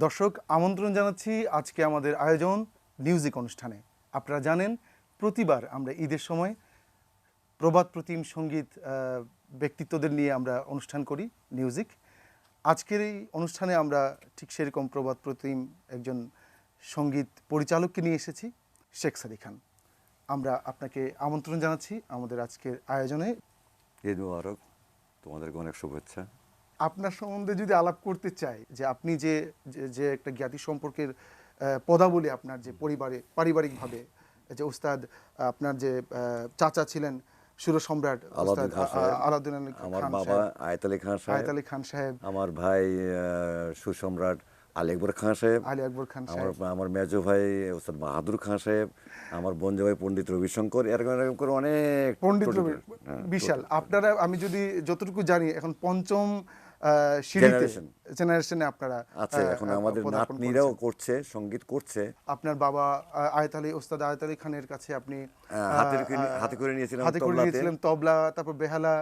দর্শক আমন্ত্রণ জানাচ্ছি আজকে আমাদের আয়োজন মিউজিক অনুষ্ঠানে। আপনারা জানেন প্রতিবার আমরা ঈদের সময় প্রবাদ প্রতিম সঙ্গীত ব্যক্তিত্বদের নিয়ে আমরা অনুষ্ঠান করি মিউজিক। আজকের এই অনুষ্ঠানে আমরা ঠিক সেরকম প্রবাদ প্রতিম একজন সঙ্গীত পরিচালককে নিয়ে এসেছি, শেখ সাদী খান। আমরা আপনাকে আমন্ত্রণ জানাচ্ছি আমাদের আজকের আয়োজনে। ঈদ মুবারক, তোমাদেরকে অনেক শুভেচ্ছা। আপনার সম্বন্ধে যদি আলাপ করতে চাই, যে আপনি যে যে একটা জ্ঞাতি সম্পর্কের পদাবলী, আপনার যে পারিবারিকভাবে যে উস্তাদ, আপনার যে চাচা ছিলেন সুর সম্রাট উস্তাদ আলাউদ্দিন আলী খান, আমার বাবা আয়েত আলী খান সাহেব, আমার ভাই সুর সম্রাট আলী আকবর খান সাহেব, আমার মেজো ভাই উস্তাদ বাহাদুর খান সাহেব, আমার বোনজা ভাই পণ্ডিত রবিশঙ্কর, এরকম করে অনেক পণ্ডিত রবি বিশাল। আপনারা, আমি যদি যতটুকু জানি, এখন পঞ্চম জেনারেশনে আপনারা আছে। এখন আমাদের নাতনিরাও করছে, সঙ্গীত করছে। আপনার বাবা ওস্তাদ আয়েত আলী খানের কাছে আপনি হাতে করে নিয়েছিলেন তবলা, তারপর বেহালা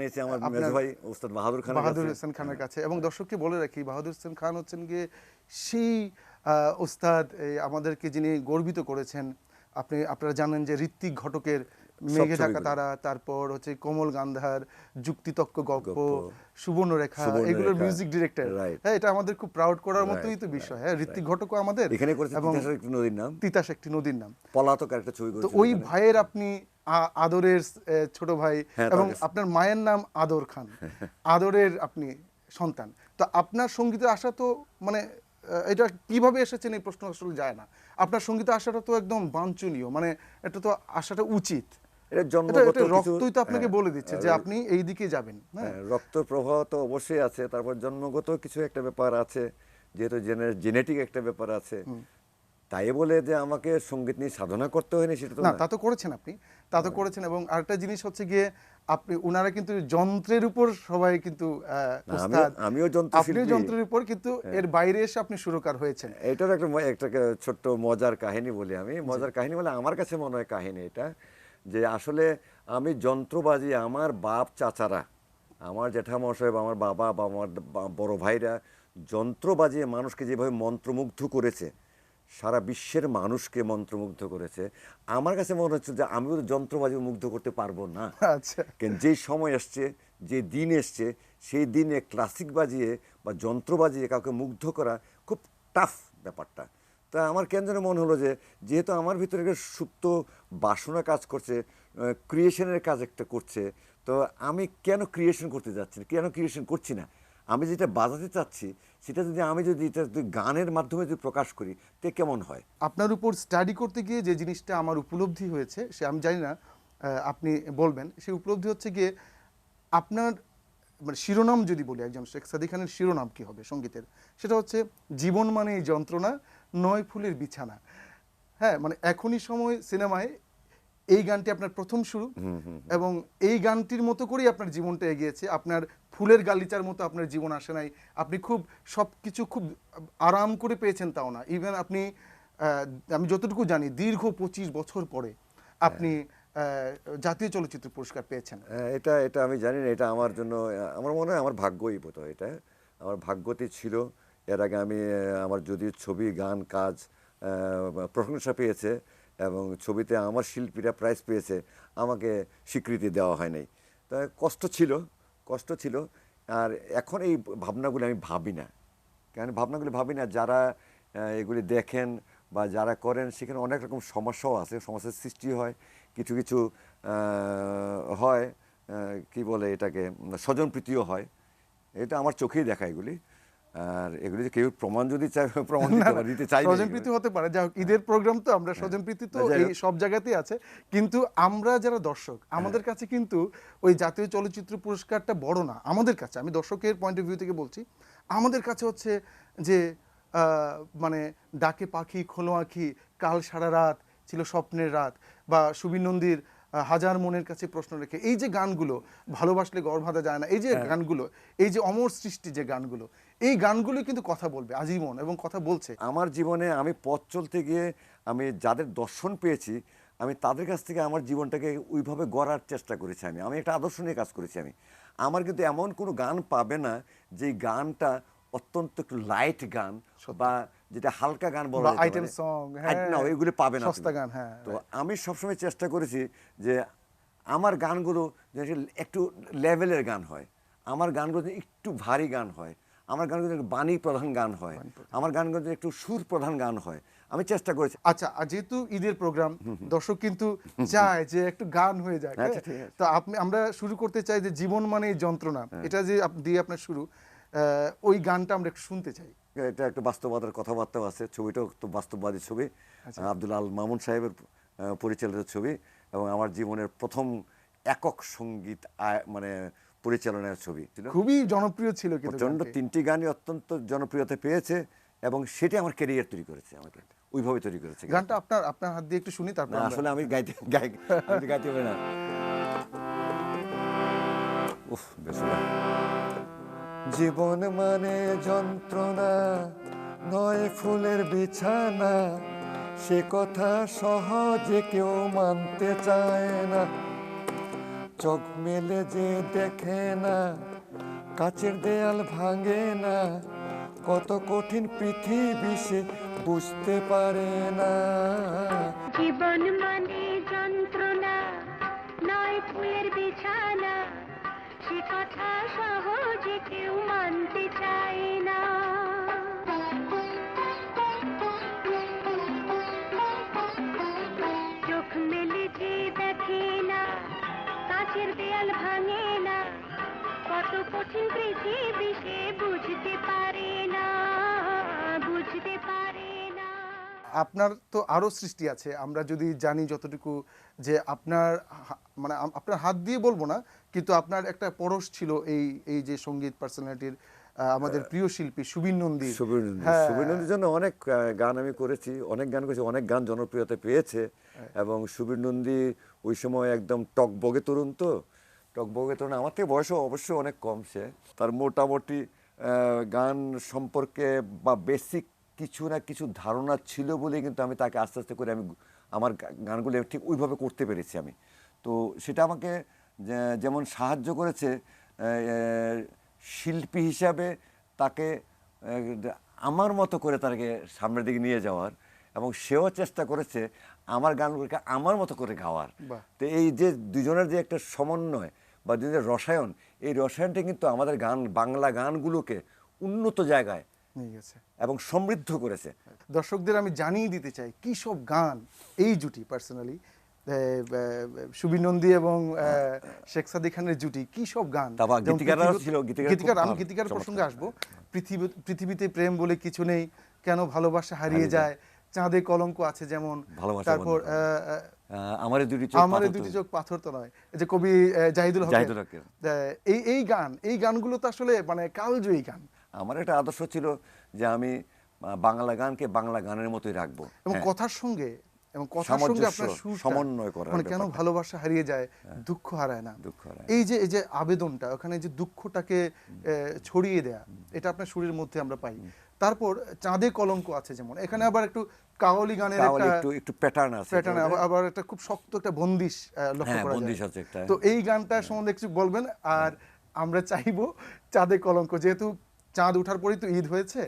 নিয়েছে আমার মেজো ভাই উস্তাদ বাহাদুর হোসেন খানের কাছে। এবং দর্শককে বলে রাখি, বাহাদুর হোসেন খান হচ্ছেন গিয়ে সেই ওস্তাদ আমাদেরকে যিনি গর্বিত করেছেন। আপনারা জানেন যে ঋত্বিক ঘটকের মেঘে ঢাকা তারা, তারপর হচ্ছে কোমল গান্ধার, যুক্তিতক্ক গল্প, সুবর্ণরেখা, এগুলোর মিউজিক ডিরেক্টর। হ্যাঁ, এটা আমাদের খুব প্রাউড করার মতোই তো বিষয়। হ্যাঁ, ঋত্বিক ঘটকও আমাদের এখানে করেছে। তিতাস একটি নদীর নাম, পলাতক একটা ছবি করেছে। তো ওই ভাইয়ের আপনি আদরের ছোট ভাই, এবং আপনার মায়ের নাম আদর খান, আদরের আপনি সন্তান। তো আপনার সঙ্গীতে আসা তো মানে এটা কিভাবে এসেছেন এই প্রশ্ন আসলে যায় না। আপনার সঙ্গীতে আসাটা তো একদম বাঞ্ছনীয়, মানে এটা তো আসাটা উচিত। রক্তই তো আপনাকে বলে দিচ্ছে যে আপনি এই দিকে যাবেন। রক্ত প্রবাহ তো অবশ্যই আছে, তারপর জন্মগত কিছু একটা ব্যাপার আছে, যেহেতু জেনেটিক একটা ব্যাপার আছে। তাই বলে যে আমাকে সঙ্গীত নিয়ে সাধনা করতে হয়নি সেটা তো না। তা তো করেছেন আপনি, তা তো করেছেন। এবং আরেকটা জিনিস হচ্ছে গিয়ে আপনি, ওনারা কিন্তু যন্ত্রের উপর সবাই কিন্তু আমিও যন্ত্রের উপর, কিন্তু এর বাইরে এসে আপনি সুরকার হয়েছেন। এটার একটা ছোট্ট মজার কাহিনী বলি আমি। মজার কাহিনী বলে আমার কাছে মনে হয় কাহিনী এটা, যে আসলে আমি যন্ত্রবাজি, আমার বাপ চাচারা, আমার জেঠামশাই, আমার বাবা বা আমার বড় ভাইরা যন্ত্র বাজিয়ে মানুষকে যেভাবে মন্ত্রমুগ্ধ করেছে, সারা বিশ্বের মানুষকে মন্ত্রমুগ্ধ করেছে, আমার কাছে মনে হচ্ছে যে আমিও তো যন্ত্র বাজিয়ে মুগ্ধ করতে পারবো না। আচ্ছা, কেন, যে সময় আসছে, যে দিন এসছে, সেই দিনে ক্লাসিক বাজিয়ে বা যন্ত্র বাজিয়ে কাউকে মুগ্ধ করা খুব টাফ ব্যাপারটা। তা আমার কেন যেন মনে হলো যে যেহেতু আমার ভিতরে একটা সুপ্ত বাসনা কাজ করছে, ক্রিয়েশনের কাজ একটা করছে, তো আমি কেন ক্রিয়েশন করতে যাচ্ছি না, কেন ক্রিয়েশন করছি না? আমি যেটা বাজাতে চাচ্ছি সেটা যদি এটা গানের মাধ্যমে যদি প্রকাশ করি তে কেমন হয়? আপনার উপর স্টাডি করতে গিয়ে যে জিনিসটা আমার উপলব্ধি হয়েছে, সে আমি জানি না আপনি বলবেন, সেই উপলব্ধি হচ্ছে গিয়ে আপনার মানে শিরোনাম যদি বলি, একজন শেখ সাদী খানের শিরোনাম কি হবে সঙ্গীতের, সেটা হচ্ছে জীবন মানে যন্ত্রণা, নয় ফুলের বিছানা। হ্যাঁ, মানে এখনই সময় সিনেমায় এই গানটি আপনার প্রথম শুরু, এবং এই গানটির মতো করেই আপনার জীবনটা এগিয়েছে। আপনার ফুলের গালিচার মতো আপনার জীবন আসে নাই। আপনি খুব সব কিছু খুব আরাম করে পেয়েছেন তাও না। ইভেন আপনি, আমি যতটুকু জানি, দীর্ঘ 25 বছর পরে আপনি জাতীয় চলচ্চিত্র পুরস্কার পেয়েছেন। এটা আমি জানি না, এটা আমার জন্য, আমার মনে হয় আমার ভাগ্যই বোধ, এটা আমার ভাগ্যতে ছিল। এর আগে আমি আমার যদিও ছবি, গান, কাজ প্রশংসা পেয়েছে, এবং ছবিতে আমার শিল্পীরা প্রাইজ পেয়েছে, আমাকে স্বীকৃতি দেওয়া হয় নাই। তাই কষ্ট ছিল। আর এখন এই ভাবনাগুলি আমি ভাবি না, কেন ভাবনাগুলি ভাবি না, যারা এগুলি দেখেন বা যারা করেন সেখানে অনেক রকম সমস্যাও আছে, সমস্যার সৃষ্টি হয়, কিছু হয়, কি বলে এটাকে, স্বজনপ্রীতিও হয়। এটা আমার চোখেই দেখা এগুলি। আর এগুলি কেউ প্রমাণ যদি চায়, প্রমাণ দিতে চাই, স্বজনপ্রীতি হতে পারে। যাই হোক, ঈদের প্রোগ্রাম তো, আমরা স্বজনপ্রীতি তো এই সব জায়গাতেই আছে, কিন্তু আমরা যারা দর্শক, আমাদের কাছে কিন্তু ওই জাতীয় চলচ্চিত্র পুরস্কারটা বড় না আমাদের কাছে। আমি দর্শকের পয়েন্ট অফ ভিউ থেকে বলছি, আমাদের কাছে হচ্ছে যে মানে ডাকে পাখি খোলো আঁখি, কাল সারা রাত ছিল স্বপ্নের রাত, বা সুবীর নন্দীর হাজার মনের কাছে প্রশ্ন রেখে, এই যে গানগুলো, ভালোবাসলে গড় বাঁধা যায় না, এই যে গানগুলো, এই যে অমর সৃষ্টি যে গানগুলো, এই গানগুলো কিন্তু কথা বলবে আজীবন, এবং কথা বলছে। আমার জীবনে আমি পথ চলতে গিয়ে আমি যাদের দর্শন পেয়েছি, আমি তাদের কাছ থেকে আমার জীবনটাকে ওইভাবে গড়ার চেষ্টা করেছি। আমি একটা আদর্শ নিয়ে কাজ করেছি। আমার কিন্তু এমন কোনো গান পাবে না যে গানটা অত্যন্ত একটু লাইট গান বা যেটা হালকা গান বলা বা যেতে আইটেম পারে, সং, না ওইগুলি পাবে না সস্তা তুমি। গান, হ্যাঁ। তো আমি সবসময় চেষ্টা করেছি যে আমার গানগুলো যেন একটু লেভেলের গান হয়, আমার গানগুলো যেন একটু ভারী গান হয়, আমার গানগুলো যেন বাণী প্রধান গান হয়, আমার গানগুলো যেন একটু সুর প্রধান গান হয়, আমি চেষ্টা করেছি। আচ্ছা, আর যেহেতু ঈদের প্রোগ্রাম, দর্শক কিন্তু চায় যে একটু গান হয়ে যায়, আচ্ছা, হ্যাঁ? ঠিক আছে। তো আমরা শুরু করতে চাই যে জীবন মানে যন্ত্রণা, এটা যে দিয়ে আপনার শুরু, ওই গানটা আমরা একটু শুনতে চাই। এটা একটু বাস্তবতার কথাবার্তাও আছে, ছবিটাও তো বাস্তববাদী ছবি, আব্দুল আল মামুন সাহেবের পরিচালিত ছবি এবং আমার জীবনের প্রথম একক সঙ্গীত মানে পরিচালনার ছবি ছিল। খুবই জনপ্রিয় ছিল কিন্তু প্রচণ্ড গানটি। 3টি গানই অত্যন্ত জনপ্রিয়তা পেয়েছে এবং সেটা আমার ক্যারিয়ার তৈরি করেছে, আমাকে ওইভাবে তৈরি করেছে। গানটা আপনার হাত দিয়ে একটু শুনি, তারপর না, আসলে আমি গাইতে পারি না। উফ, বেশ না। জীবন মানে যন্ত্রণা, নয় ফুলের বিছানা, সে কথা সহজে কেউ মানতে চায় না। চোখ মেলে যে দেখে না, কাচের দেয়াল ভাঙে না, কত কঠিন পৃথিবী সে বুঝতে পারে না। জীবন মানে যন্ত্রণা, নয় ফুলের বিছানা, সে কথা সহজে কেউ মানতে চায় না। চোখ মেলে যে দেখে না, কাচের দেয়াল ভাঙে না, কত কঠিন পৃথিবী সে বুঝতে পারে না, বুঝতে পারে না। আপনার তো আরো সৃষ্টি আছে, আমরা যদি জানি যতটুকু, যে আপনার মানে আপনার হাত দিয়ে বলবো না, কিন্তু আপনার একটা পরশ ছিল এই এই যে সঙ্গীত পার্সোনালিটির, আমাদের প্রিয় শিল্পী সুবীর নন্দী। হ্যাঁ, সুবীর নন্দীর জন্য অনেক গান আমি করেছি, অনেক গান করেছি, অনেক গান জনপ্রিয়তা পেয়েছে এবং সুবীর নন্দী ওই সময় একদম টকবগে তরুণ, তো টকবগে তরুণ, আমার থেকে বয়সও অবশ্যই অনেক কম। সে তার মোটামুটি গান সম্পর্কে বা বেসিক কিছু না কিছু ধারণা ছিল বলে কিন্তু আমি তাকে আস্তে আস্তে করে আমি আমার গানগুলো ঠিক ওইভাবে করতে পেরেছি আমি। তো সেটা আমাকে যেমন সাহায্য করেছে শিল্পী হিসাবে তাকে আমার মতো করে তাকে সামনের দিকে নিয়ে যাওয়ার, এবং সেও চেষ্টা করেছে আমার গানগুলোকে আমার মতো করে গাওয়ার। বাহ। তো এই যে দুজনের যে একটা সমন্বয় বা দুজনের রসায়ন, এই রসায়নটা কিন্তু আমাদের বাংলা গানগুলোকে উন্নত জায়গায় নিয়ে গেছে এবং সমৃদ্ধ করেছে। দর্শকদের আমি জানিয়ে দিতে চাই কি সব গান এই জুটি পার্সোনালি, সুবীর নন্দী এবং শেখ সাদী খানের জুটি, কি সব গান। তারপর যেমন গীতিকাররাও ছিল, গীতিকার, আমি গীতিকার প্রসঙ্গে আসবো। পৃথিবীতে প্রেম বলে কিছু নেই, কেন ভালোবাসা হারিয়ে যায়, চাঁদে কলঙ্ক আছে যেমন, তারপর আমারে দুটি চোখ পাথর তো নয়, এই যে কবি জাহিদুল হকের, এই গানগুলো তো আসলে মানে কালজয়ী গান। আমার একটা আদর্শ ছিল যে আমি বাংলা গানকে বাংলা গানের মতোই রাখবো এবং কথার সঙ্গে আপনার সুরটা, সমন্বয় করা, মানে কেন ভালোবাসা হারিয়ে যায়, দুঃখ হারায় না, এই যে আবেদনটা, ওখানে যে দুঃখটাকে ছড়িয়ে দেয়া, এটা আপনার সুরের মধ্যে আমরা পাই। তারপর চাঁদে কলঙ্ক আছে যেমন, এখানে আবার একটু কাওয়ালি গানের একটু প্যাটার্ন আছে, আবার একটা খুব শক্ত একটা বন্দিশ লক্ষ্য করা যায়। তো এই গানটা সম্বন্ধে কিছু বলবেন। আর আমরা চাইবো চাঁদে কলঙ্ক, যেহেতু চাঁদ ওঠার পরেই তো ঈদ হয়েছে,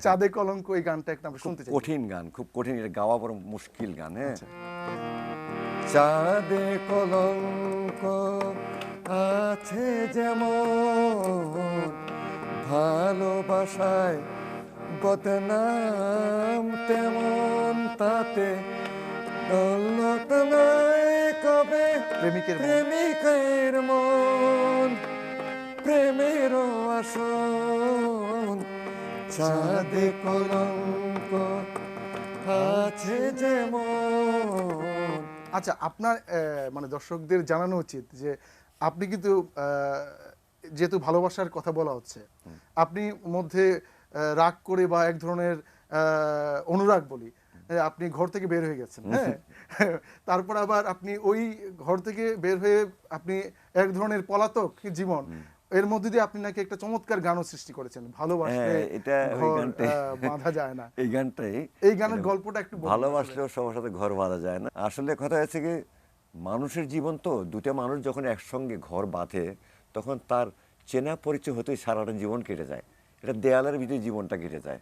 চাঁদে কলঙ্ক এই গানটা একটা আমরা শুনতে চাই। কঠিন গান, খুব কঠিন, এটা গাওয়া বড় মুশকিল গান। হ্যাঁ, চাঁদে কলঙ্ক আছে যেমন, ভালোবাসায় বদনাম তেমন, তাতে দৌলত নাই কবে প্রেমিকের মন, প্রেমের আসন, চাঁদে কলঙ্ক আছে যেমন। আচ্ছা, আপনার মানে দর্শকদের জানানো উচিত যে আপনি কিন্তু যেহেতু ভালোবাসার কথা বলা হচ্ছে, আপনি মধ্যে রাগ করে বা এক ধরনের অনুরাগ বলি, আপনি ঘর থেকে বের হয়ে গেছেন, হ্যাঁ, তারপর আবার আপনি ওই ঘর থেকে বের হয়ে আপনি এক ধরনের পলাতক জীবন, এর মধ্যে দিয়ে আপনি নাকি একটা চমৎকার গানও সৃষ্টি করেছেন, ভালোবাসলে বাঁধা যায় না। এই গানের গল্পটা একটু ভালোবাসলেও সবার সাথে ঘর বাঁধা যায় না। আসলে কথা হচ্ছে কি, মানুষের জীবন তো, দুটা মানুষ যখন একসঙ্গে ঘর বাঁধে তখন তার চেনা পরিচয় হতেই সারাটা জীবন কেটে যায়। এটা দেয়ালের ভিতরে জীবনটা ঘিরে যায়।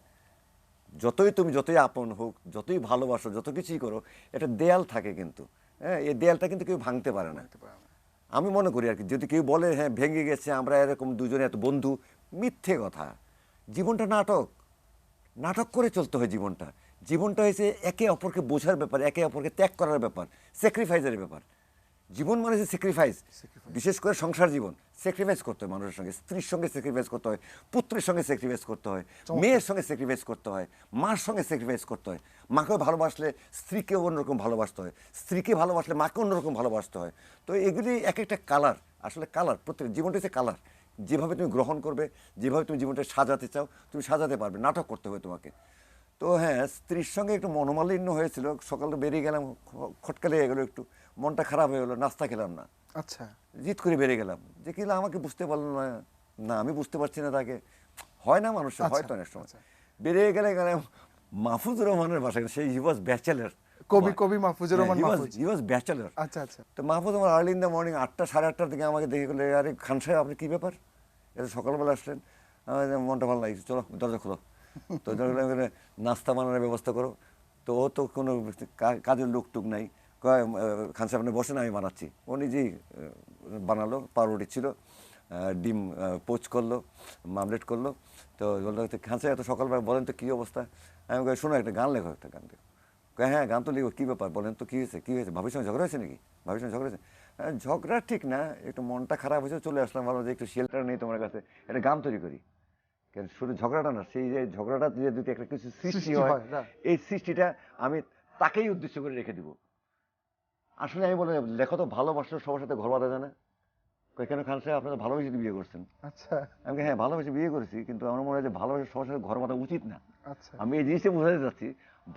যতই আপন হোক, যতই ভালোবাসো, যত কিছুই করো, একটা দেয়াল থাকে কিন্তু। হ্যাঁ, এই দেয়ালটা কিন্তু কেউ ভাঙতে পারে না। আমি মনে করি আর কি, যদি কেউ বলে হ্যাঁ ভেঙে গেছে, আমরা এরকম দুজনে এত বন্ধু, মিথ্যে কথা। জীবনটা নাটক, নাটক করে চলতে হয় জীবনটা। জীবনটা হয়েছে একে অপরকে বোঝার ব্যাপার, একে অপরকে ত্যাগ করার ব্যাপার, স্যাক্রিফাইসের ব্যাপার। জীবন মানে হচ্ছে স্যাক্রিফাইস। বিশেষ করে সংসার জীবন স্যাক্রিফাইস করতে হয় মানুষের সঙ্গে, স্ত্রীর সঙ্গে স্যাক্রিফাইস করতে হয়, পুত্রের সঙ্গে স্যাক্রিফাইস করতে হয়, মেয়ের সঙ্গে স্যাক্রিফাইস করতে হয়, মার সঙ্গে স্যাক্রিফাইস করতে হয়। মাকেও ভালোবাসলে স্ত্রীকে অন্যরকম ভালোবাসতে হয়, স্ত্রীকে ভালোবাসলে মাকে অন্যরকম ভালোবাসতে হয়। তো এগুলি এক একটা কালার, আসলে কালার, প্রত্যেক জীবনটা হচ্ছে কালার। যেভাবে তুমি গ্রহণ করবে, যেভাবে তুমি জীবনটা সাজাতে চাও, তুমি সাজাতে পারবে। নাটক করতে হবে তোমাকে। তো হ্যাঁ, স্ত্রীর সঙ্গে একটু মনোমালিন্য হয়েছিল, সকালে বেরিয়ে গেলাম, খটকা লেগে গেলো, একটু মনটা খারাপ হয়ে গেলো, নাস্তা খেলাম না। আচ্ছা, জিদ করে বেরিয়ে গেলাম, যে কি না আমাকে বুঝতে পারলো না, না আমি বুঝতে পারছি না তাকে। হয় না মানুষের, হয়তো অনেক সময়। বেরিয়ে গেলে মাহফুজুর রহমানের বাসায়, সেই হি ওয়াজ ব্যাচেলার, কবি মাহফুজুর রহমান মাহফুজ। হি ওয়াজ ব্যাচেলার। আচ্ছা আচ্ছা। তো মাহফুজ আমার আর্লি ইন দ্য মর্নিং 8টা সাড়ে 8টার দিকে আমাকে দেখে গেলে, আরে খান সাহেব আপনি কী ব্যাপার, এটা সকালবেলা আসলেন? আমার মনটা ভালো লাগছে, চলো দরজা খোলো। তো নাস্তা বানানোর ব্যবস্থা করো। তো ও তো কোনো কাজের লোক টুক নাই, কয় খান সাহেব আপনি বসেন, আমি বানাচ্ছি। ও নিজেই বানালো, পাউরুটি ছিল, ডিম পোচ করলো, মামলেট করলো। তো বললো খান সাহেব এত সকালবেলা বলেন তো কী অবস্থা? আমি কই শোনো একটা গান লেখো, একটা গান লেখো। হ্যাঁ গান তো লিখো, কী ব্যাপার বলেন তো, কী হয়েছে, কী হয়েছে, ভাবির সঙ্গে ঝগড়া হয়েছে নাকি? ভাবির সঙ্গে ঝগড়া হয়েছে? ঝগড়া ঠিক না, একটু মনটা খারাপ হয়েছে, চলে আসলাম, ভালো যে একটু শেল্টার নেই তোমার কাছে, একটা গান তৈরি করি। শুধু ঝগড়াটা না, সেই যে ঝগড়াটা যদি একটা কিছু সৃষ্টি হয়, এই সৃষ্টিটা আমি তাকেই উদ্দেশ্য করে রেখে দিব। আসলে আমি বলে লেখো তো ভালোবাসলো, সবার সাথে ঘর বাঁধা যায় না। কেন খান সাহেব আপনারা ভালোবেসে বিয়ে করছেন? আচ্ছা। আমি হ্যাঁ ভালোবেসে বিয়ে করেছি, কিন্তু আমার মনে হয় যে ভালোবাসা সবার সাথে ঘর বাঁধা উচিত না। আচ্ছা। আমি এই জিনিসটা বোঝাতে চাচ্ছি,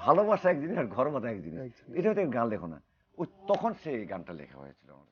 ভালোবাসা এক জিনিস আর ঘর বাঁধা এক জিনিস। এটা হয়তো গান লেখো না, ওই তখন সেই গানটা লেখা হয়েছিল আমার।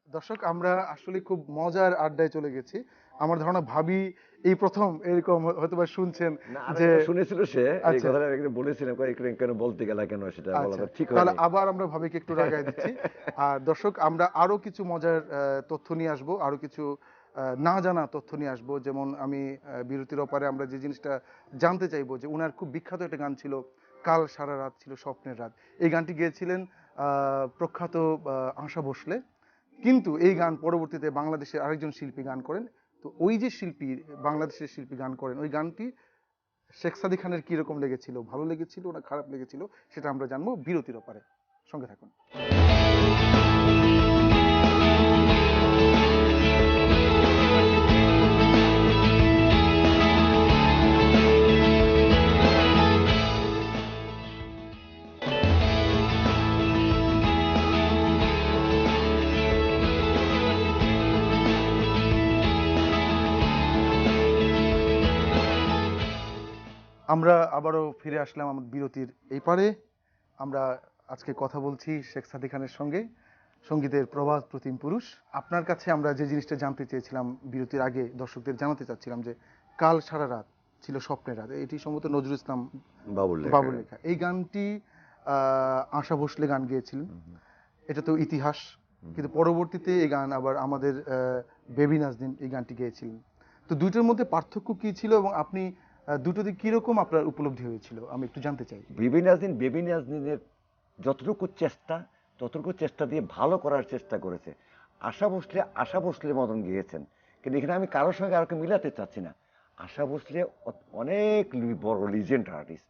দর্শক, আমরা আসলে খুব মজার আড্ডায় চলে গেছি। আমার ধারণা ভাবি এই প্রথম এরকম হয়তোবা শুনছেন যে শুনেছিল সে, এই আচ্ছা কথাটা বলেছিলাম, কেন বলতে গেলা কেন, সেটা বলাটা ঠিক হয় তাহলে না। আবার আমরা ভাবিকে একটু রাগায় দিচ্ছি। আর দর্শক, আমরা আরো কিছু মজার তথ্য নিয়ে আসবো, আরো কিছু না জানা তথ্য নিয়ে আসবো। যেমন আমি বিরতির অপারে আমরা যে জিনিসটা জানতে চাইবো, যে উনার খুব বিখ্যাত একটা গান ছিল, কাল সারা রাত ছিল স্বপ্নের রাত। এই গানটি গেয়েছিলেন প্রখ্যাত আশা ভোসলে। কিন্তু এই গান পরবর্তীতে বাংলাদেশের আরেকজন শিল্পী গান করেন। তো ওই যে শিল্পী, বাংলাদেশের শিল্পী গান করেন, ওই গানটি শেখ সাদী খানের কিরকম লেগেছিল, ভালো লেগেছিল না খারাপ লেগেছিল, সেটা আমরা জানবো বিরতির ওপারে। সঙ্গে থাকুন। আমরা আবারও ফিরে আসলাম আমার বিরতির এই পারে। আমরা আজকে কথা বলছি শেখ সাদী খানের সঙ্গে, সঙ্গীতের প্রবাদ প্রতিম পুরুষ। আপনার কাছে আমরা যে জিনিসটা জানতে চেয়েছিলাম বিরতির আগে, দর্শকদের জানাতে চাচ্ছিলাম যে কাল সারা রাত ছিল স্বপ্নের রাত, এটি সম্ভবত নজরুল ইসলাম বাবুর লেখা। এই গানটি আশা ভোসলে গান গেয়েছিলেন, এটা তো ইতিহাস। কিন্তু পরবর্তীতে এই গান আবার আমাদের বেবি নাজনীন এই গানটি গেয়েছিলেন। তো দুইটার মধ্যে পার্থক্য কি ছিল, এবং আপনি দুটোতে কিরকম আপনার উপলব্ধি হয়েছিল, আমি একটু জানতে চাই। বেবি নাজনীনের যতটুকু চেষ্টা, ততটুকু চেষ্টা দিয়ে ভালো করার চেষ্টা করেছে। আশা ভোসলের মতন গিয়েছেন, কিন্তু এখানে আমি কারোর সঙ্গে কারোকে মিলাতে চাচ্ছি না। আশা ভোসলে অনেক বড় লিজেন্ড আর্টিস্ট।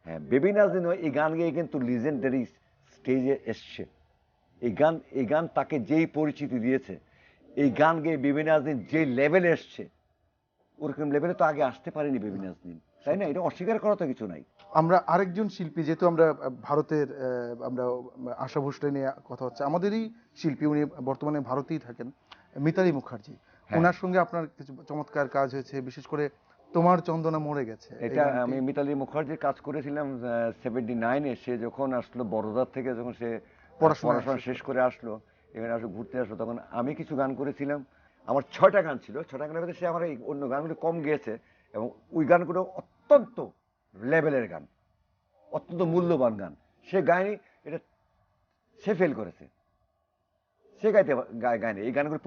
হ্যাঁ, বেবি নাজনীন এই গান গেয়ে কিন্তু লিজেন্ডারি স্টেজে এসছে। এই গান তাকে যেই পরিচিতি দিয়েছে, এই গান গেয়ে বেবি নাজনীন যে লেভেলে এসছে, ওরকম লেভেলে তো আগে আসতে পারেনি বেবি নাজনীন, তাই না? এটা অস্বীকার করা তো কিছু নাই। আমরা আরেকজন শিল্পী, যেহেতু আমরা ভারতের, আমরা আশা ভোসলে নিয়ে কথা হচ্ছে, আমাদেরই শিল্পী, উনি বর্তমানে ভারতেই থাকেন, মিতালি মুখার্জি, হ্যাঁ। ওনার সঙ্গে আপনার কিছু চমৎকার কাজ হয়েছে, বিশেষ করে তোমার চন্দনা মরে গেছে এই এটা গানটি। আমি মিতালি মুখার্জির কাজ করেছিলাম 79-এ। সে যখন আসলো বড়দার থেকে, যখন সে পড়াশোনা পড়াশোনা শেষ করে আসলো, এখানে আসলে ঘুরতে আসলো, তখন আমি কিছু গান করেছিলাম। আমার 6টা গান ছিল, 6টা গানের মধ্যে সে আমার এই অন্য গানগুলো কম গেয়েছে, এবং ওই গানগুলো অত্যন্ত লেভেলের গান, অত্যন্ত মূল্যবান গান। সে গায়নি, এটা সে ফেল করেছে, সে গায়নি। এই গানগুলো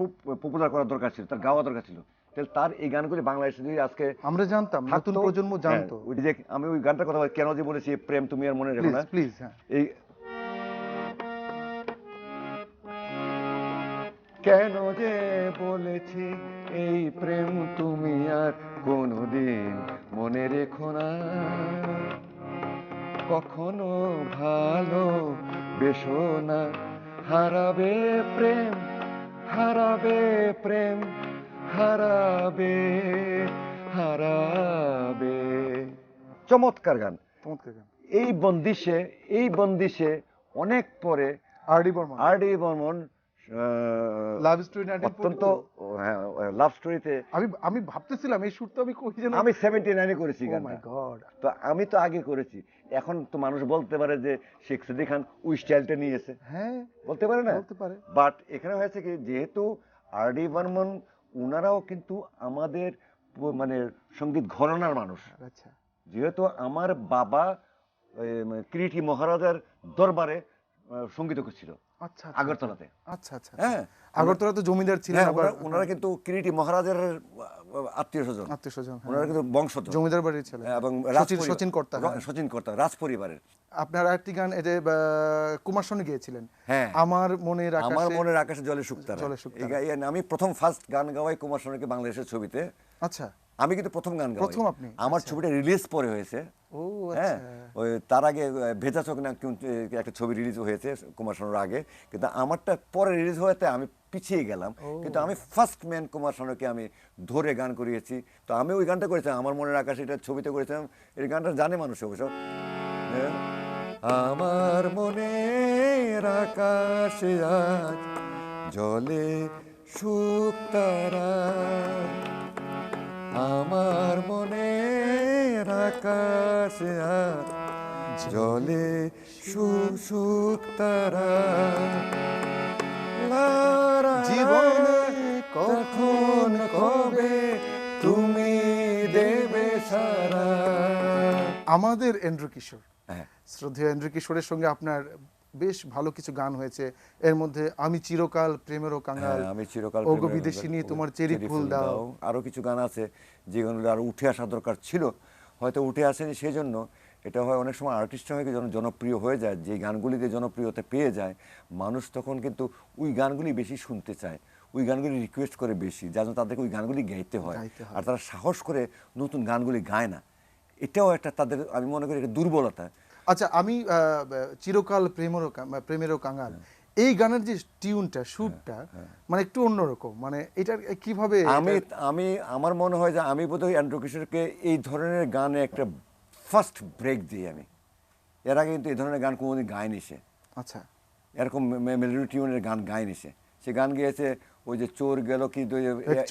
পপুলার করার দরকার ছিল, তার গাওয়া দরকার ছিল। তাহলে তার এই গানগুলি বাংলাদেশে যদি আজকে আমরা জানতাম, নতুন থাকতো, প্রজন্ম জানতো। হ্যাঁ, ওই যে আমি ওই গানটার কথা কেন যে বলেছি, প্রেম তুমি আর মনে রেখো প্লিজ না, প্লিজ, হ্যাঁ। এই কেন যে বলেছি এই প্রেম তুমি আর কোনোদিন মনে রেখো না, কখনো ভালো বেসো না, হারাবে প্রেম, হারাবে প্রেম, হারাবে, হারাবে। চমৎকার গান। চমৎকার গান। এই বন্দিশে অনেক পরে RD. Barman, RD. Barman love story অত্যন্ত লাভ স্টোরিতে, আমি ভাবতেছিলাম এই সুরটা আমি কই যেন। আমি 79-এ করেছি ও গানটা। মাই গড। তো আমি তো আগে করেছি। এখন তো মানুষ বলতে পারে যে শেখ সাদী খান ওই স্টাইলটা নিয়েছে, হ্যাঁ, বলতে পারে না? বলতে পারে। বাট এখানে হয়েছে কি, যেহেতু আর.ডি. বর্মন উনারাও কিন্তু আমাদের মানে সঙ্গীত ঘরানার মানুষ। আচ্ছা যেহেতু আমার বাবা কিরিটি মহারাজার দরবারে সঙ্গীতজ্ঞ ছিল আচ্ছা আগরতলাতে। আচ্ছা আচ্ছা। হ্যাঁ, আগরতলা তো জমিদার ছিলেন, হ্যাঁ, আবার ওনারা কিন্তু কিরিটি মহারাজের আত্মীয় স্বজন, আত্মীয় স্বজন, ওনারা কিন্তু বংশধর, জমিদার বাড়ির ছেলে, এবং সচিন কর্তা, হ্যাঁ। সচিন কর্তা রাজ পরিবারের। আপনার আরেকটি গান এই যে কুমার শানু গিয়েছিলেন, হ্যাঁ, আমার মনের আমার আকাশে। মনের আকাশে জলে শুকতারা। জলে শুকতারা। আমি প্রথম ফার্স্ট গান গাওয়াই কুমার শানুকে বাংলাদেশের ছবিতে। আচ্ছা, আমি কিন্তু প্রথম গান গাওয়াই। প্রথম আপনি? আমার আচ্ছা। ছবিটা রিলিজ পরে হয়েছে। ও হ্যাঁ, আচ্ছা। ওই তার আগে ভেজা চোখ না একটা ছবি রিলিজ হয়েছে কুমার শানুর আগে, কিন্তু আমারটা পরে রিলিজ হয়েতে আমি পিছিয়ে গেলাম। কিন্তু আমি ফার্স্ট ম্যান কুমার শানুকে আমি ধরে গান করিয়েছি। তো আমি ওই গানটা করেছিলাম, আমার মনের আকাশে, এটা ছবিতে করেছিলাম। এই গানটা জানে মানুষ অবশ্য। আমার মনের আকাশে আজ জলে শুকতারা, আমার মনের আকাশে আজ জলে শুকতারা, জীবনে কখন কবে তুমি দেবে সারা। আমাদের এন্ড্রু কিশোর, হ্যাঁ, শ্রদ্ধেয় এন্ড্রু কিশোরের সঙ্গে আপনার বেশ ভালো কিছু গান হয়েছে। এর মধ্যে আমি চিরকাল প্রেমেরও কাঙ্গাল, হ্যাঁ, আমি চিরকাল ওগো প্রেমের বিদেশিনী কাঙ্গাল, তোমার চেরি ফুল দাও। আরো কিছু গান আছে যেগুলো আরো উঠে আসা দরকার ছিল, হয়তো উঠে আসেনি। সেই জন্য এটা হয় অনেক সময় আর্টিস্টরা হয় যখন জনপ্রিয় হয়ে যায়, যে গানগুলিতে জনপ্রিয়তা পেয়ে যায়, মানুষ তখন কিন্তু ওই গানগুলি বেশি শুনতে চায়, ওই গানগুলি রিকোয়েস্ট করে বেশি, যার জন্য তাদেরকে ওই গানগুলি গাইতে হয়। আর তারা সাহস করে নতুন গানগুলি গায় না। এটাও একটা তাদের, আমি মনে করি, এটা দুর্বলতা। আচ্ছা, আমি চিরকাল প্রেমেরও কাঙ্গাল, এই গানের যে টিউনটা, সুরটা, মানে একটু অন্যরকম, মানে এটা কিভাবে? আমি আমার মনে হয় যে আমি বোধহয় এন্ড্রু কিশোরকে এই ধরনের গানে একটা ফার্স্ট ব্রেক দিই আমি। এর আগে কিন্তু এই ধরনের গান কোনোদিন গায়নি সে। আচ্ছা, এরকম মেলোডি টিউনের গান গায়নি সে। সে গান গেয়েছে ওই যে চোর গেল কি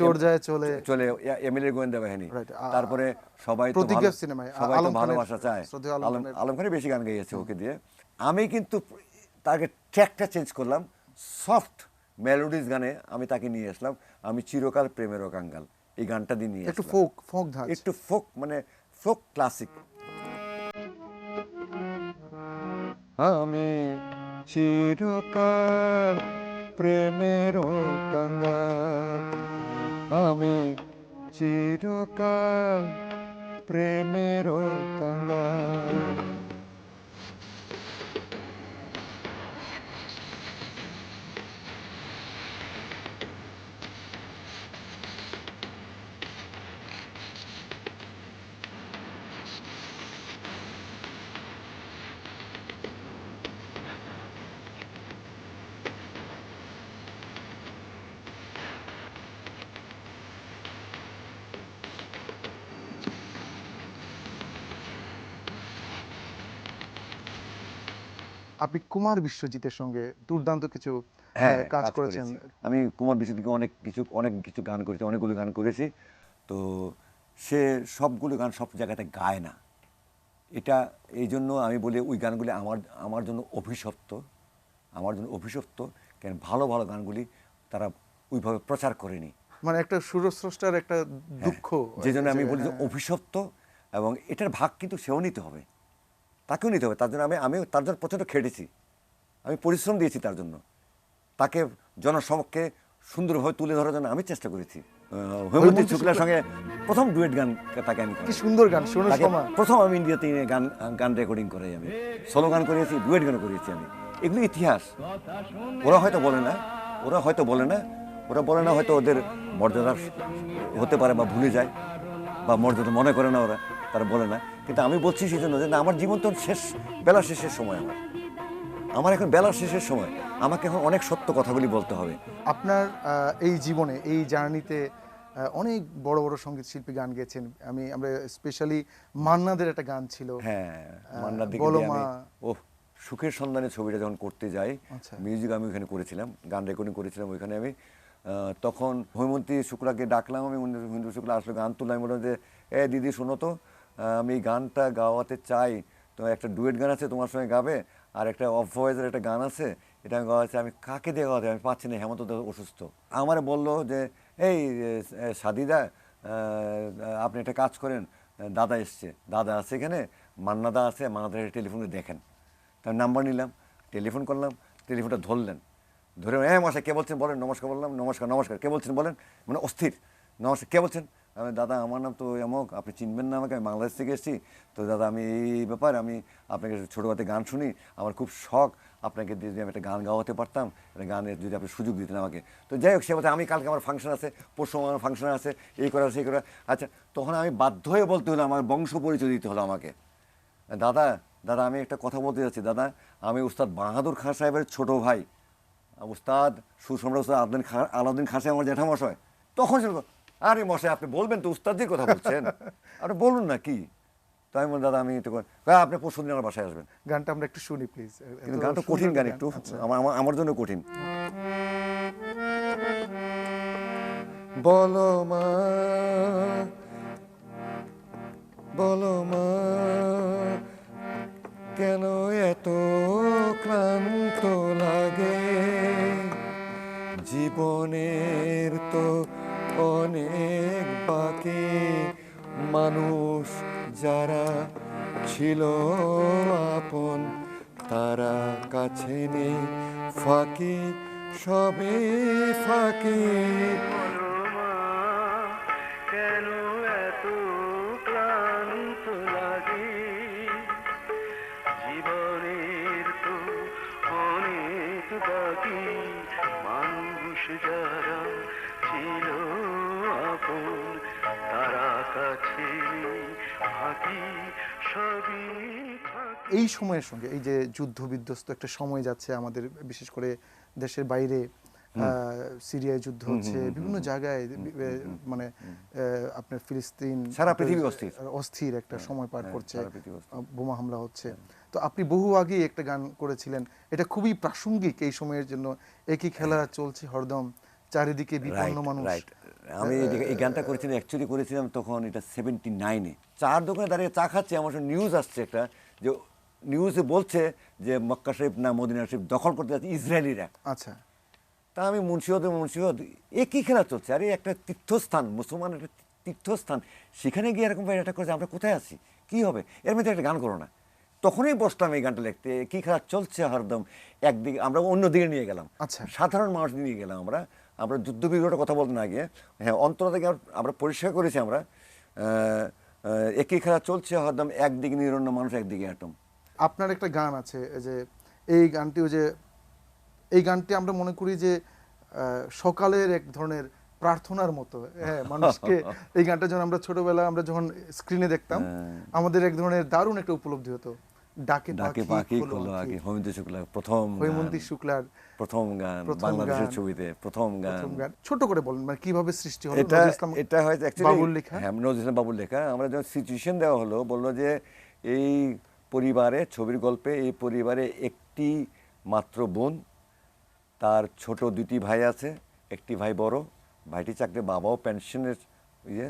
চোর যায় চলে, চলে এমএলএ গোয়েন্দা বাহিনী, Right. তারপরে সবাই তো প্রতিজ্ঞা সিনেমায় সবাই তো আলম খানের, ভালোবাসা চায়, শ্রদ্ধেয় আলম খানের। আলম খানের বেশি গান গেয়েছে ওকে দিয়ে। আমি কিন্তু তাকে ট্র্যাকটা চেঞ্জ করলাম, সফট মেলোডিজ গানে আমি তাকে নিয়ে আসলাম। আমি চিরকাল প্রেমেরও কাঙ্গাল এই গানটা দিয়ে নিয়ে একটু আসলাম। ফোক ধাঁচ, একটু ফোক, মানে ফোক ক্লাসিক। আমি চিরকাল প্রেমেরও কাঙ্গাল, আমি চিরকাল প্রেমেরও কাঙ্গাল। আপনি কুমার বিশ্বজিতের সঙ্গে দুর্দান্ত কিছু হ্যাঁ, কাজ করেছেন। আমি কুমার বিশ্বজিৎকে অনেক কিছু গান করেছি, অনেকগুলো গান করেছি। তো সে সবগুলো গান সব জায়গাতে গায় না। এটা এই জন্য আমি বলি ওই গানগুলি আমার জন্য অভিশপ্ত, আমার জন্য অভিশপ্ত। কেন ভালো ভালো গানগুলি তারা ওইভাবে প্রচার করেনি। মানে একটা সুরস্রষ্টার একটা দুঃখ, যে জন্য আমি বলি যে হ্যাঁ। অভিশপ্ত, এবং এটার ভাগ কিন্তু সেও নিতে হবে, তাকেও নিতে হবে। তার জন্য আমি তার জন্য প্রচণ্ড খেটেছি, আমি পরিশ্রম দিয়েছি তার জন্য। তাকে জনসমক্ষে সুন্দরভাবে তুলে ধরার জন্য আমি চেষ্টা করেছি। হৈমন্তী শুক্লার সঙ্গে প্রথম ডুয়েট গান তাকে আমি কি করাই। সুন্দর গান, শোনো তাকে সমা। প্রথম আমি ইন্ডিয়াতে গান রেকর্ডিং করাই, আমি সোলো গান করিয়েছি, ডুয়েট গান করিয়েছি আমি। এগুলো ইতিহাস। ওরা হয়তো বলে না, ওরা বলে না হয়তো ওদের মর্যাদা হতে পারে বা ভুলে যায় বা মর্যাদা মনে করে না ওরা, তারা বলে না। কিন্তু আমি বলছি সেই জন্য যে না, আমার জীবন তো বেলা শেষের সময়, আমার এখন বেলা শেষের সময়, আমাকে এখন অনেক সত্য কথাগুলি বলতে হবে। আপনার এই জীবনে, এই জার্নিতে অনেক বড় বড় সঙ্গীত শিল্পী গান গেয়েছেন। আমরা স্পেশালি মান্নাদের একটা গান ছিল, হ্যাঁ, মান্নার দিকে বলো দিয়ে মা। সুখের সন্ধানে ছবিটা যখন করতে যাই, আচ্ছা। মিউজিক আমি ওইখানে করেছিলাম, গান রেকর্ডিং করেছিলাম ওইখানে আমি। তখন হৈমন্তী শুক্লাকে ডাকলাম, হৈমন্তী শুক্লা আসলে গান তুললাম। আমি বললাম যে দিদি শোনো তো, আমি গানটা গাওয়াতে চাই, তো একটা ডুয়েট গান আছে তোমার সঙ্গে গাবে, আর একটা অফ ভয়েসের একটা গান আছে, এটা আমি গাওয়াচ্ছি। আমি কাকে দিয়ে গাওয়াতে, আমি পাচ্ছি না, হেমন্ত দা অসুস্থ। আমার বললো যে এই সাদিদা, আপনি একটা কাজ করেন, দাদা এসছে, দাদা আছে এখানে, মান্নাদা আছে, মান্নাদার টেলিফোনে দেখেন। তার নাম্বার নিলাম, টেলিফোন করলাম, টেলিফোনটা ধরলেন, ধরে হ্যাঁ মশাই কে বলছেন বলেন। নমস্কার বললাম, নমস্কার কে বলছেন বলেন, মানে অস্থির। নমস্কার কে বলছেন? আমি দাদা আমার নাম তো এমক, আপনি চিনবেন না আমাকে, আমি বাংলাদেশ থেকে এসেছি। তো দাদা আমি এই ব্যাপার, আমি আপনাকে ছোটোবেলাতে গান শুনি, আমার খুব শখ, আপনাকে যদি আমি একটা গান গাওয়াতে পারতাম, একটা গানের যদি আপনি সুযোগ দিতেন আমাকে। তো যাই হোক, সে বলতে আমি কালকে আমার ফাংশন আছে, পরশু আমার ফাংশন আছে, এই করা সেই করা। আচ্ছা, তখন আমি বাধ্য হয়ে বলতে হলো, আমার বংশ পরিচয় দিতে হলো আমাকে। দাদা আমি একটা কথা বলতে যাচ্ছি দাদা, আমি উস্তাদ বাহাদুর খাঁ সাহেবের ছোট ভাই, উস্তাদ সুসম্রাট উস্তাদ আলাউদ্দিন খাঁ সাহেব আমার জ্যাঠামশাই। তখন সে বলল, আরে মশাই আপনি বলবেন তো, উস্তাদজির কথা বলছেন, আপনি বলুন না কি। তাই আমি বললাম দাদা আমি একটু আপনি পরশু দিন আমার বাসায় আসবেন। গানটা আমরা একটু শুনি প্লিজ। কিন্তু গানটা কঠিন গান একটু, আমার জন্য কঠিন। বলো মা, বলো মা, কেন এত ক্লান্ত লাগে, জীবনের তো অনেক বাকি, মানুষ যারা ছিল আপন তারা কাছে নেই, ফাঁকি সবে ফাঁকি। কেন এত ক্লান্ত লাগে, জীবনের তো অনেক বাকি, মানুষ যারা ছিল আপন তারা কাছে ফাঁকি সবই ফাঁকি। এই সময়ের সঙ্গে এই যে যুদ্ধ বিধ্বস্ত একটা সময় যাচ্ছে আমাদের, বিশেষ করে দেশের বাইরে সিরিয়ায় যুদ্ধ হচ্ছে, বিভিন্ন জায়গায় মানে আপনার ফিলিস্তিন, সারা পৃথিবী অস্থির একটা সময় পার করছে, সারা পৃথিবী অস্থির। বোমা হামলা হচ্ছে। তো আপনি বহু আগে একটা গান করেছিলেন, এটা খুবই প্রাসঙ্গিক এই সময়ের জন্য। একই খেলা চলছে হরদম, চারিদিকে বিপন্ন মানুষ। রাইট। আমি এই গানটা করেছিলাম, অ্যাকচুয়ালি করেছিলাম তখন এটা 79-এ। চার দোকানে দাঁড়িয়ে চা খাচ্ছে, আমার সঙ্গে নিউজ আসছে একটা, যে নিউজে বলছে যে মক্কা শরীফ না মদিনা শরীফ দখল করতে যাচ্ছে ইসরায়েলিরা। আচ্ছা। তা আমি মুন্সিহদ একই খেলা চলছে, আরে একটা তীর্থস্থান, মুসলমান একটা তীর্থস্থান, সেখানে গিয়ে এরকম এটা করেছে, আমরা কোথায় আছি, কি হবে, এর মধ্যে একটা গান করো না। তখনই বসলাম এই গানটা লিখতে, কি খেলা চলছে হরদম, একদিকে আমরা অন্যদিকে নিয়ে গেলাম। আচ্ছা। সাধারণ মানুষ নিয়ে গেলাম আমরা যুদ্ধ বিগ্রহটা কথা বলতে না গিয়ে, হ্যাঁ অন্তর থেকে আমরা পরিষ্কার করেছি আমরা, একই খেলা চলছে হরদম, একদিকে নিরন্ন মানুষ একদিকে অ্যাটম। আপনার একটা গান আছে যে এই গানটিও যে, এই গানটি আমরা মনে করি যে সকালের এক ধরনের প্রার্থনার মতো। হ্যাঁ, মানুষকে এই গানটা যখন আমরা ছোটবেলা আমরা যখন স্ক্রিনে দেখতাম, আমাদের এক ধরনের দারুণ একটা উপলব্ধি হতো। ডাকে পাখি খোলো আঁখি। হৈমন্তী শুক্লার প্রথম, হৈমন্তী শুক্লার প্রথম গান, বাংলাদেশের ছবিতে প্রথম গান। ছোট করে বলেন, মানে কিভাবে সৃষ্টি হলো? এটা হয়তো বাবুল লেখা। হ্যাঁ, নজরুল ইসলাম বাবুল লেখা। আমরা যখন সিচুয়েশন দেওয়া হলো, বললো যে এই পরিবারে, ছবির গল্পে এই পরিবারে একটি মাত্র বোন, তার ছোট 2টি ভাই আছে, একটি ভাই বড়, ভাইটি চাকরি, বাবাও পেনশনের ইয়ে।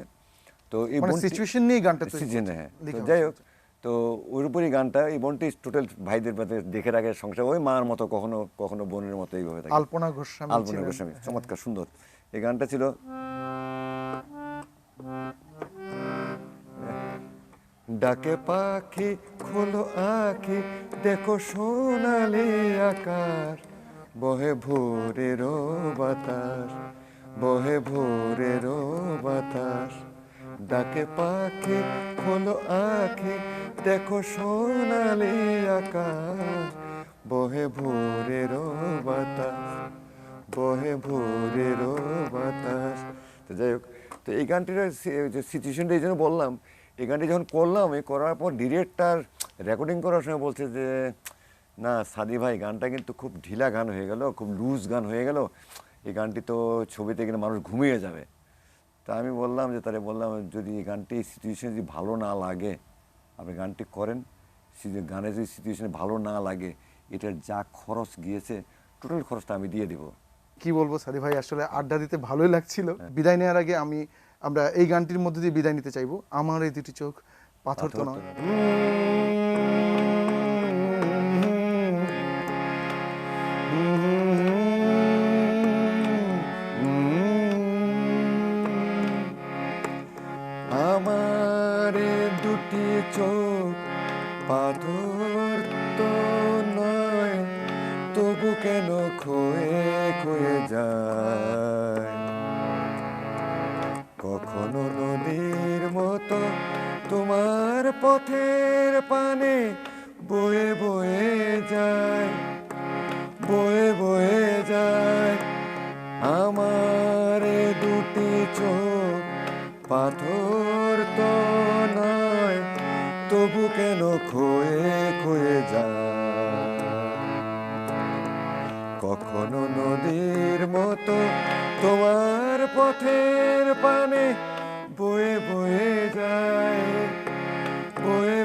তো এই মানে বোনটি সিচুয়েশন নিয়ে গানটা তৈরি সিজন, করেছেন, হ্যাঁ। তো লেখা যাই হয়েছে। হোক, তো ওর উপরই গানটা, এই বোনটি টোটাল ভাইদের মধ্যে দেখে রাখে সংসার, ওই মার মতো, কখনো কখনো বোনের মতো এইভাবে থাকে। আলপনা গোস্বামী আলপনা ছিলেন। গোস্বামী, চমৎকার সুন্দর এই গানটা ছিল। ডাকে পাখি খোলো আঁখি, দেখো সোনালি আকাশ, বহে ভোরের বাতাস, বহে ভোরের বাতাস। ডাকে পাখি খোলো আঁখি, দেখো সোনালি আকাশ, বহে ভোরের বাতাস, বহে ভোরের বাতাস। তো যাই হোক, তো এই গানটির যে সিচুয়েশনটা এই জন্য বললাম, এই গানটি যখন করলাম, এই করার পর ডিরেক্টর রেকর্ডিং করার সময় বলছে যে না সাদি ভাই, গানটা কিন্তু খুব ঢিলা গান হয়ে গেল, খুব লুজ গান হয়ে গেল, এই গানটি তো ছবিতে গেলে মানুষ ঘুমিয়ে যাবে। তা আমি বললাম যে, তারে বললাম যদি এই গানটি সিচুয়েশন যদি ভালো না লাগে, আপনি গানটি করেন, গানের যদি সিচুয়েশনে ভালো না লাগে, এটার যা খরচ গিয়েছে টোটাল খরচটা আমি দিয়ে দেবো। কি বলবো সাদি ভাই, আসলে আড্ডা দিতে ভালোই লাগছিল। বিদায় নেওয়ার আগে আমরা এই গানটির মধ্যে দিয়ে বিদায় নিতে চাইবো। আমার এই দুটি চোখ পাথর তো নয়। আমার এই দুটি চোখ পাথর তো নয়, তবু কেন ক্ষয়ে ক্ষয়ে যায়, কখনো নদীর মতো তোমার পথের পানে বয়ে বয়ে যায়, বয়ে বয়ে যায়। আমার এ দুটি চোখ পাথর তো নয়, তবু কেন ক্ষয়ে ক্ষয়ে যায়, কখনো নদীর মতো তোমার পথের পানে বয়ে বয়ে যায়, বয়ে